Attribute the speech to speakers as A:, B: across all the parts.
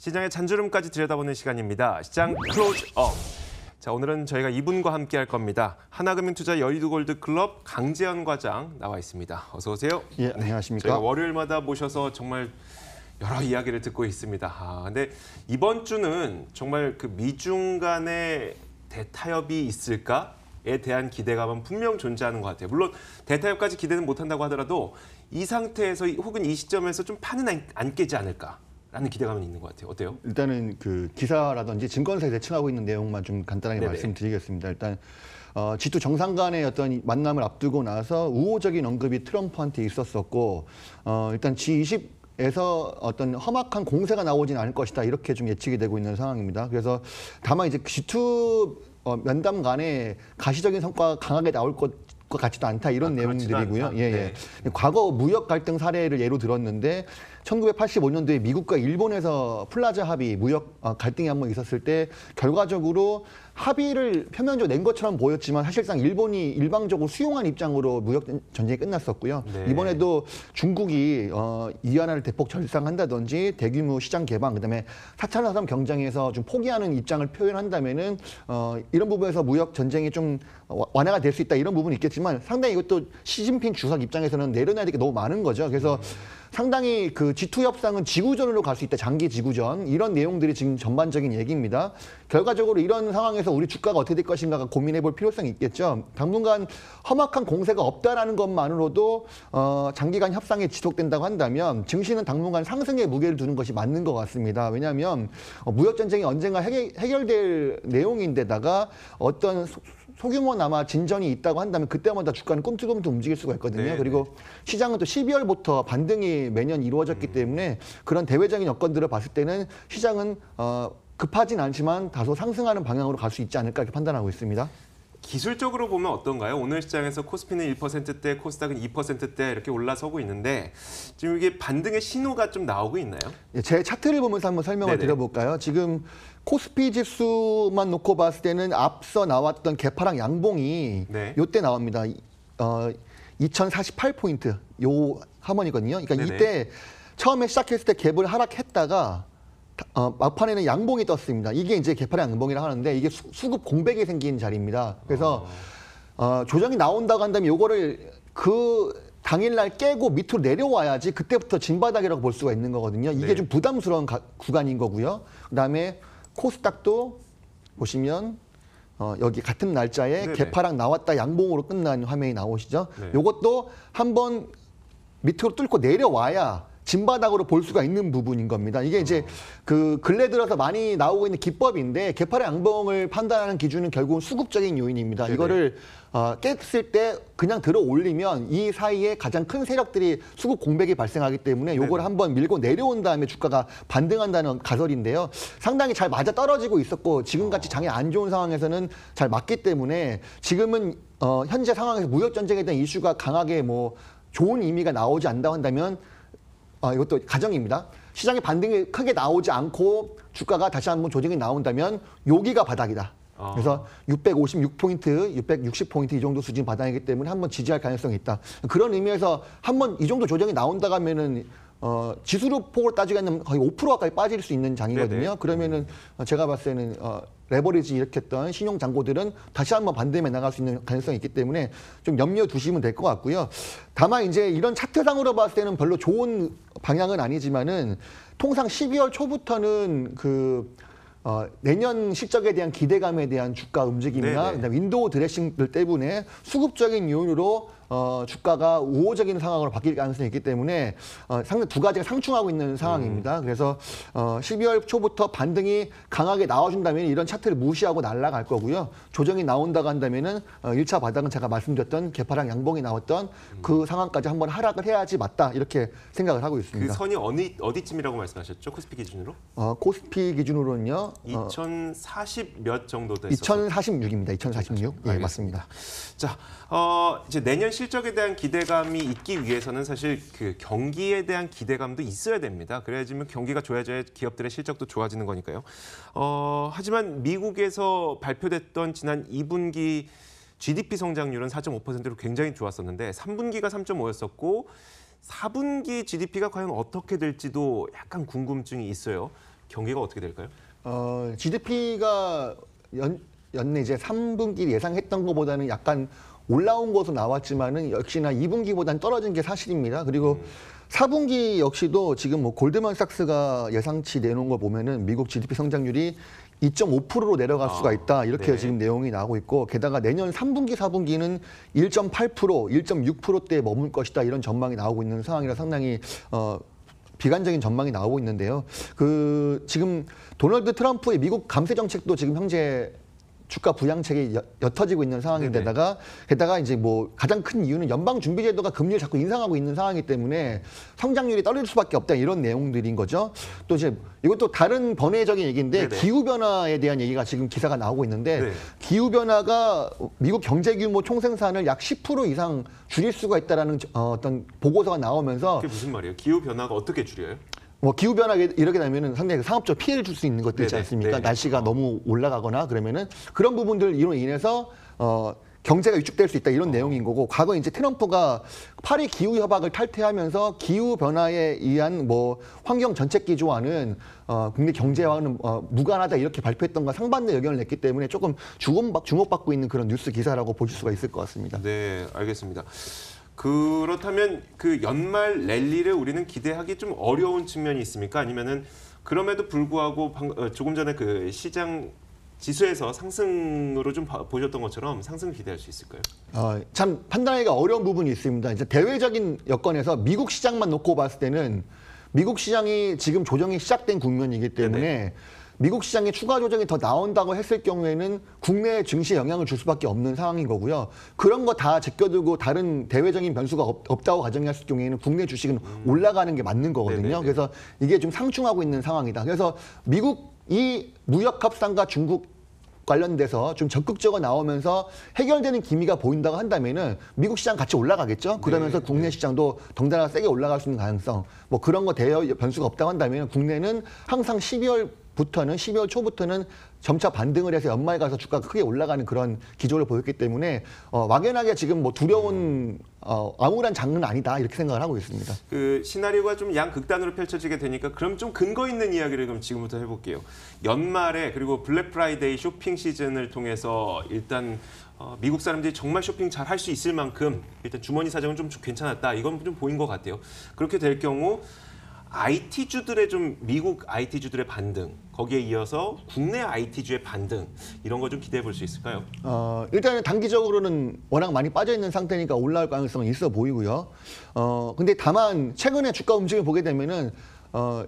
A: 시장의 잔주름까지 들여다보는 시간입니다. 시장 클로즈업. 자, 오늘은 저희가 이분과 함께 할 겁니다. 하나금융투자 여의도골드클럽 강재현 과장 나와 있습니다. 어서 오세요.
B: 예, 안녕하십니까.
A: 저희가 월요일마다 모셔서 정말 여러 이야기를 듣고 있습니다. 근데 이번 주는 정말 그 미중 간의 대타협이 있을까에 대한 기대감은 분명 존재하는 것 같아요. 물론 대타협까지 기대는 못한다고 하더라도 이 상태에서 혹은 이 시점에서 좀 판은 안 깨지 않을까라는 기대감은 있는 것 같아요. 어때요?
B: 일단은 그 기사라든지 증권사에 대칭하고 있는 내용만 좀 간단하게
A: 네네.
B: 말씀드리겠습니다. 일단 G2 정상 간의 어떤 만남을 앞두고 나서 우호적인 언급이 트럼프한테 있었었고 일단 G20에서 어떤 험악한 공세가 나오진 않을 것이다 이렇게 좀 예측이 되고 있는 상황입니다. 그래서 다만 이제 G2 면담 간에 가시적인 성과가 강하게 나올 것 같지도 않다 이런 내용들이고요. 예, 예.
A: 네.
B: 과거 무역 갈등 사례를 예로 들었는데 1985년도에 미국과 일본에서 플라자 합의 무역 갈등이 한번 있었을 때 결과적으로 합의를 표면적으로 낸 것처럼 보였지만 사실상 일본이 일방적으로 수용한 입장으로 무역 전쟁이 끝났었고요.
A: 네.
B: 이번에도 중국이 이안화를 대폭 절상한다든지 대규모 시장 개방 그다음에 4차 산업 경쟁에서 좀 포기하는 입장을 표현한다면은 이런 부분에서 무역 전쟁이 좀 완화가 될 수 있다 이런 부분이 있겠지만 상당히 이것도 시진핑 주석 입장에서는 내려놔야 될 게 너무 많은 거죠. 그래서 상당히 그 G2 협상은 지구전으로 갈 수 있다. 장기 지구전. 이런 내용들이 지금 전반적인 얘기입니다. 결과적으로 이런 상황에서 우리 주가가 어떻게 될 것인가가 고민해 볼 필요성이 있겠죠. 당분간 험악한 공세가 없다라는 것만으로도 장기간 협상이 지속된다고 한다면 증시는 당분간 상승에 무게를 두는 것이 맞는 것 같습니다. 왜냐하면 무역전쟁이 언젠가 해결될 내용인데다가 어떤 소규모나마 진전이 있다고 한다면 그때마다 주가는 꿈틀꿈틀 움직일 수가 있거든요.
A: 네,
B: 그리고 시장은 또 12월부터 반등이 매년 이루어졌기 때문에 그런 대외적인 여건들을 봤을 때는 시장은 급하진 않지만 다소 상승하는 방향으로 갈 수 있지 않을까 이렇게 판단하고 있습니다.
A: 기술적으로 보면 어떤가요? 오늘 시장에서 코스피는 1%대, 코스닥은 2%대 이렇게 올라서고 있는데 지금 이게 반등의 신호가 좀 나오고 있나요?
B: 제 차트를 보면서 한번 설명을
A: 네네.
B: 드려볼까요? 지금 코스피 지수만 놓고 봤을 때는 앞서 나왔던 개파랑 양봉이
A: 네.
B: 요때 나옵니다. 2048포인트 요 하모니거든요. 그러니까
A: 네네.
B: 이때 처음에 시작했을 때 갭을 하락했다가 막판에는 양봉이 떴습니다. 이게 이제 개파랑 양봉이라 하는데 이게 수급 공백이 생긴 자리입니다. 그래서 조정이 나온다고 한다면 요거를 그 당일날 깨고 밑으로 내려와야지 그때부터 진바닥이라고 볼 수가 있는 거거든요. 이게
A: 네.
B: 좀 부담스러운 구간인 거고요. 그다음에 코스닥도 보시면 여기 같은 날짜에
A: 네네.
B: 개파랑 나왔다 양봉으로 끝난 화면이 나오시죠.
A: 네.
B: 요것도 한번 밑으로 뚫고 내려와야 진바닥으로 볼 수가 있는 부분인 겁니다. 이게 이제 그 근래 들어서 많이 나오고 있는 기법인데 개파의 양봉을 판단하는 기준은 결국은 수급적인 요인입니다.
A: 네네.
B: 이거를 깼을 때 그냥 들어 올리면 이 사이에 가장 큰 세력들이 수급 공백이 발생하기 때문에 요걸 한번 밀고 내려온 다음에 주가가 반등한다는 가설인데요. 상당히 잘 맞아 떨어지고 있었고 지금같이 장이 안 좋은 상황에서는 잘 맞기 때문에 지금은 현재 상황에서 무역 전쟁에 대한 이슈가 강하게 뭐 좋은 의미가 나오지 않는다고 한다면 이것도 가정입니다. 시장의 반등이 크게 나오지 않고 주가가 다시 한번 조정이 나온다면 여기가 바닥이다. 그래서 656포인트, 660포인트 이 정도 수준 바닥이기 때문에 한번 지지할 가능성이 있다. 그런 의미에서 한번 이 정도 조정이 나온다고 하면은 지수로 폭을 따지면 거의 5% 가까이 빠질 수 있는 장이거든요.
A: 네네.
B: 그러면은 제가 봤을 때는 레버리지 일으켰던 신용 잔고들은 다시 한번 반등에 나갈 수 있는 가능성이 있기 때문에 좀 염려 두시면 될 것 같고요. 다만 이제 이런 차트상으로 봤을 때는 별로 좋은 방향은 아니지만은 통상 12월 초부터는 내년 실적에 대한 기대감에 대한 주가 움직임이나
A: 네네.
B: 그다음에 윈도우 드레싱들 때문에 수급적인 요인으로 주가가 우호적인 상황으로 바뀔 가능성이 있기 때문에 상당히 두 가지가 상충하고 있는 상황입니다. 그래서 12월 초부터 반등이 강하게 나와준다면 이런 차트를 무시하고 날아갈 거고요. 조정이 나온다고 한다면은 1차 바닥은 제가 말씀드렸던 개파랑 양봉이 나왔던 그 상황까지 한번 하락을 해야지 맞다 이렇게 생각을 하고
A: 그
B: 있습니다.
A: 선이 어디쯤이라고 말씀하셨죠? 코스피 기준으로?
B: 코스피 기준으로는요.
A: 2040 몇 정도 됐었죠?
B: 2046입니다. 2046. 예, 맞습니다.
A: 자, 이제 내년 실적에 대한 기대감이 있기 위해서는 사실 그 경기에 대한 기대감도 있어야 됩니다. 그래야지만 경기가 좋아져야 기업들의 실적도 좋아지는 거니까요. 하지만 미국에서 발표됐던 지난 2분기 GDP 성장률은 4.5%로 굉장히 좋았었는데 3분기가 3.5였었고 4분기 GDP가 과연 어떻게 될지도 약간 궁금증이 있어요. 경기가 어떻게 될까요?
B: GDP가 연내 이제 3분기 예상했던 것보다는 약간 올라온 것으로 나왔지만은 역시나 2분기보다는 떨어진 게 사실입니다. 그리고 4분기 역시도 지금 뭐 골드만삭스가 예상치 내놓은 걸 보면은 미국 GDP 성장률이 2.5%로 내려갈 수가 있다. 이렇게
A: 네.
B: 지금 내용이 나오고 있고 게다가 내년 3분기, 4분기는 1.8%, 1.6%대에 머물 것이다. 이런 전망이 나오고 있는 상황이라 상당히 비관적인 전망이 나오고 있는데요. 지금 도널드 트럼프의 미국 감세 정책도 지금 현재 주가 부양책이 옅어지고 있는 상황인데다가 게다가 이제 뭐 가장 큰 이유는 연방준비제도가 금리를 자꾸 인상하고 있는 상황이기 때문에 성장률이 떨어질 수밖에 없다 이런 내용들인 거죠. 또 이제 이것도 다른 번외적인 얘기인데
A: 네네.
B: 기후 변화에 대한 얘기가 지금 기사가 나오고 있는데
A: 네.
B: 기후 변화가 미국 경제 규모 총생산을 약 10% 이상 줄일 수가 있다라는 어떤 보고서가 나오면서
A: 그게 무슨 말이에요? 기후 변화가 어떻게 줄여요?
B: 뭐 기후 변화 이렇게 되면은 상당히 사업적 피해를 줄 수 있는 것들 있지
A: 네네.
B: 않습니까?
A: 네.
B: 날씨가 너무 올라가거나 그러면은 그런 부분들로 인해서 경제가 위축될 수 있다 이런 내용인 거고 과거 이제 트럼프가 파리 기후 협약을 탈퇴하면서 기후 변화에 의한 뭐 환경 정책 기조와는 국내 경제와는 무관하다 이렇게 발표했던 것 상반된 의견을 냈기 때문에 조금 주목받고 있는 그런 뉴스 기사라고 보실 수가 있을 것 같습니다.
A: 네, 알겠습니다. 그렇다면 그 연말 랠리를 우리는 기대하기 좀 어려운 측면이 있습니까? 아니면은 그럼에도 불구하고 조금 전에 그 시장 지수에서 상승으로 좀 보셨던 것처럼 상승을 기대할 수 있을까요?
B: 참 판단하기가 어려운 부분이 있습니다. 이제 대외적인 여건에서 미국 시장만 놓고 봤을 때는 미국 시장이 지금 조정이 시작된 국면이기 때문에
A: 네네.
B: 미국 시장에 추가 조정이 더 나온다고 했을 경우에는 국내 증시에 영향을 줄 수밖에 없는 상황인 거고요. 그런 거 다 제껴두고 다른 대외적인 변수가 없다고 가정했을 경우에는 국내 주식은 올라가는 게 맞는 거거든요.
A: 네네네.
B: 그래서 이게 좀 상충하고 있는 상황이다. 그래서 미국이 무역 합상과 중국 관련돼서 좀 적극적으로 나오면서 해결되는 기미가 보인다고 한다면은 미국 시장 같이 올라가겠죠. 그러면서 국내 시장도 덩달아 세게 올라갈 수 있는 가능성, 뭐 그런 거 대여 변수가 없다고 한다면 국내는 항상 12월 초부터는 점차 반등을 해서 연말 가서 주가가 크게 올라가는 그런 기조를 보였기 때문에 막연하게 지금 뭐 두려운 암울한 장은 아니다 이렇게 생각을 하고 있습니다.
A: 그 시나리오가 좀 양극단으로 펼쳐지게 되니까 그럼 좀 근거 있는 이야기를 그럼 지금부터 해볼게요. 연말에 그리고 블랙 프라이데이 쇼핑 시즌을 통해서 일단 미국 사람들이 정말 쇼핑 잘 할 수 있을 만큼 일단 주머니 사정은 좀 괜찮았다. 이건 좀 보인 것 같아요. 그렇게 될 경우 IT주들의 좀 미국 IT주들의 반등 거기에 이어서 국내 IT주의 반등 이런 거 좀 기대해 볼 수 있을까요?
B: 일단은 단기적으로는 워낙 많이 빠져 있는 상태니까 올라올 가능성은 있어 보이고요. 근데 다만 최근에 주가 움직임을 보게 되면은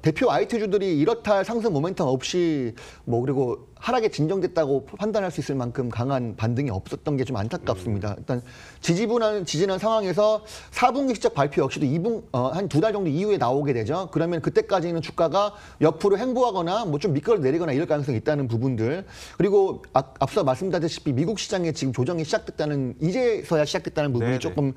B: 대표 IT주들이 이렇다 할 상승 모멘텀 없이 뭐 그리고 하락에 진정됐다고 판단할 수 있을 만큼 강한 반등이 없었던 게 좀 안타깝습니다. 일단 지지난 상황에서 4분기 실적 발표 역시도 한 2달 정도 이후에 나오게 되죠. 그러면 그때까지는 주가가 옆으로 횡보하거나 뭐 좀 미끄러 내리거나 이럴 가능성이 있다는 부분들. 그리고 앞서 말씀드렸다시피 미국 시장에 지금 조정이 시작됐다는 이제서야 시작됐다는 부분이
A: 네네.
B: 조금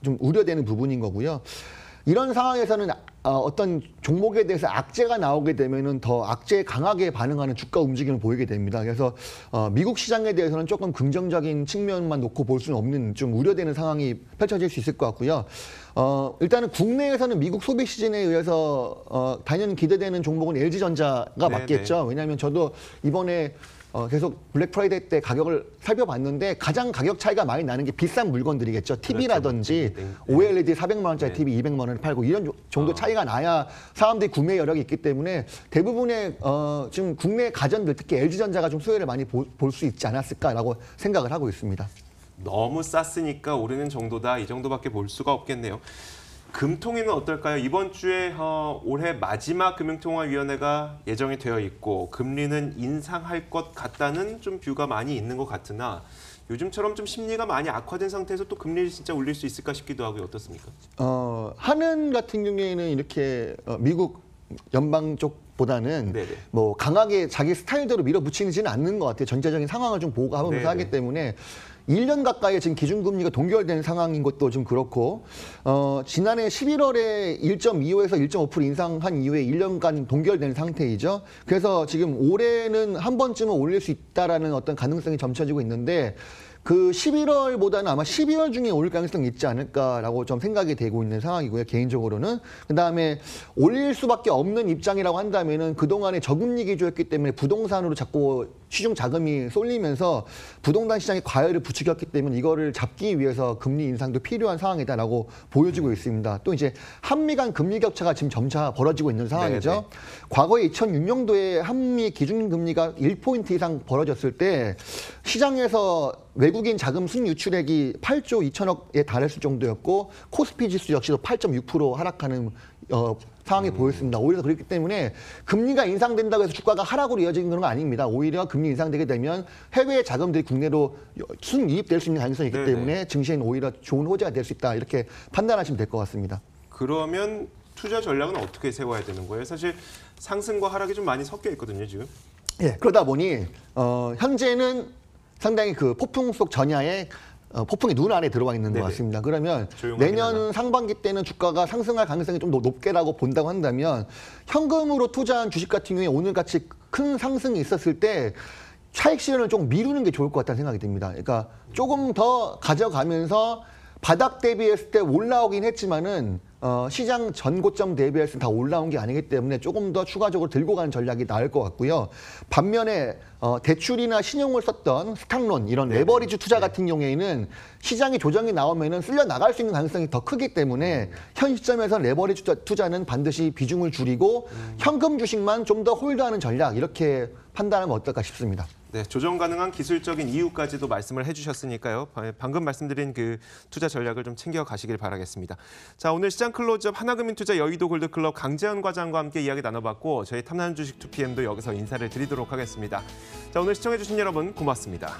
B: 좀 우려되는 부분인 거고요. 이런 상황에서는 어떤 종목에 대해서 악재가 나오게 되면은 더 악재에 강하게 반응하는 주가 움직임을 보이게 됩니다. 그래서 미국 시장에 대해서는 조금 긍정적인 측면만 놓고 볼 수는 없는 좀 우려되는 상황이 펼쳐질 수 있을 것 같고요. 일단은 국내에서는 미국 소비 시즌에 의해서 당연히 기대되는 종목은 LG전자가
A: 네네.
B: 맞겠죠. 왜냐하면 저도 이번에 계속 블랙 프라이데이 때 가격을 살펴봤는데 가장 가격 차이가 많이 나는 게 비싼 물건들이겠죠. TV라든지
A: 네.
B: OLED 400만 원짜리
A: 네.
B: TV 200만 원을 팔고 이런 정도 차이가 나야 사람들이 구매 여력이 있기 때문에 대부분의 지금 국내 가전들 특히 LG전자가 좀 수혜를 많이 볼 수 있지 않았을까라고 생각을 하고 있습니다.
A: 너무 쌌으니까 오르는 정도다 이 정도밖에 볼 수가 없겠네요. 금통위는 어떨까요? 이번 주에 올해 마지막 금융통화위원회가 예정이 되어 있고 금리는 인상할 것 같다는 좀 뷰가 많이 있는 것 같으나 요즘처럼 좀 심리가 많이 악화된 상태에서 또 금리를 진짜 올릴 수 있을까 싶기도 하고요. 어떻습니까?
B: 한은 같은 경우에는 이렇게 미국 연방 쪽보다는
A: 네네.
B: 뭐 강하게 자기 스타일대로 밀어붙이지는 않는 것 같아요. 전체적인 상황을 좀 보고 하면서
A: 네네.
B: 하기 때문에 1년 가까이 지금 기준금리가 동결된 상황인 것도 좀 그렇고 지난해 11월에 1.25에서 1.5% 인상한 이후에 1년간 동결된 상태이죠. 그래서 지금 올해는 한 번쯤은 올릴 수 있다라는 어떤 가능성이 점쳐지고 있는데 그 11월보다는 아마 12월 중에 올 가능성이 있지 않을까라고 좀 생각이 되고 있는 상황이고요. 개인적으로는. 그다음에 올릴 수밖에 없는 입장이라고 한다면은 그동안에 저금리 기조였기 때문에 부동산으로 자꾸 시중 자금이 쏠리면서 부동산 시장의 과열을 부추겼기 때문에 이거를 잡기 위해서 금리 인상도 필요한 상황이다라고 보여지고 있습니다. 또 이제 한미 간 금리 격차가 지금 점차 벌어지고 있는 상황이죠.
A: 네네.
B: 과거에 2006년도에 한미 기준금리가 1포인트 이상 벌어졌을 때 시장에서 외국인 자금 순유출액이 8조 2천억에 달했을 정도였고 코스피 지수 역시도 8.6% 하락하는 상황이 보였습니다. 오히려 그렇기 때문에 금리가 인상된다고 해서 주가가 하락으로 이어지는 건 아닙니다. 오히려 금리 인상되게 되면 해외 자금들이 국내로 순이입될 수 있는 가능성이 있기
A: 네네.
B: 때문에 증시에는 오히려 좋은 호재가 될 수 있다. 이렇게 판단하시면 될 것 같습니다.
A: 그러면 투자 전략은 어떻게 세워야 되는 거예요? 사실 상승과 하락이 좀 많이 섞여 있거든요, 지금.
B: 예, 그러다 보니 현재는 상당히 그 폭풍 속 전야에 폭풍이 눈 안에 들어와 있는 것
A: 네네.
B: 같습니다. 그러면
A: 조용하긴
B: 내년
A: 하나.
B: 상반기 때는 주가가 상승할 가능성이 좀 더 높게라고 본다고 한다면 현금으로 투자한 주식 같은 경우에 오늘같이 큰 상승이 있었을 때 차익 실현을 좀 미루는 게 좋을 것 같다는 생각이 듭니다. 그러니까 조금 더 가져가면서 바닥 대비했을 때 올라오긴 했지만은 시장 전고점 대비했을 때 다 올라온 게 아니기 때문에 조금 더 추가적으로 들고 가는 전략이 나을 것 같고요. 반면에 대출이나 신용을 썼던 스탁론 이런 레버리지 투자 같은 경우에는 시장이 조정이 나오면은 쓸려 나갈 수 있는 가능성이 더 크기 때문에 현 시점에서 레버리지 투자는 반드시 비중을 줄이고 현금 주식만 좀 더 홀드하는 전략 이렇게 판단하면 어떨까 싶습니다.
A: 네, 조정 가능한 기술적인 이유까지도 말씀을 해주셨으니까요. 방금 말씀드린 그 투자 전략을 좀 챙겨 가시길 바라겠습니다. 자, 오늘 시장 클로즈업 하나금융투자 여의도 골드클럽 강재현 과장과 함께 이야기 나눠봤고 저희 탐나는 주식 2PM도 여기서 인사를 드리도록 하겠습니다. 자, 오늘 시청해주신 여러분 고맙습니다.